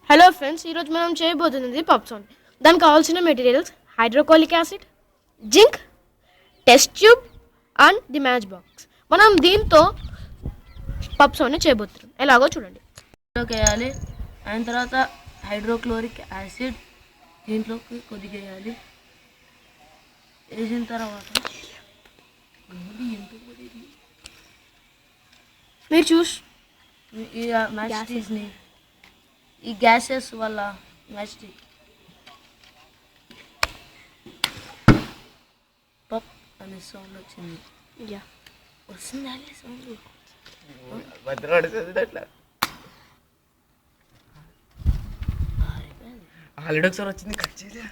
Hello friends, ఈరోజు మనం చేయబోతున్నది పప్సాన్. దానికి కావాల్సిన materials hydrochloric acid, zinc, test tube and the match box. మనం దీంతో పప్సాన్ని చేయబోతున్నాం. ఎలాగో చూడండి. వేయాలి. అయిన తర్వాత హైడ్రోక్లోరిక్ యాసిడ్ దీంట్లోకి కొద్దిగా వేయాలి. వేసిన తర్వాత మీరు చూసి ఈ మ్యాచ్ స్టిక్ని ఈ గ్యాసెస్ వల్ల మ్యాచ్ స్టిక్ పప్ అనే సౌండ్ వచ్చింది. వస్తుంది సౌండ్. ఆల్రెడీ ఒకసారి వచ్చింది, కట్ చేయలే.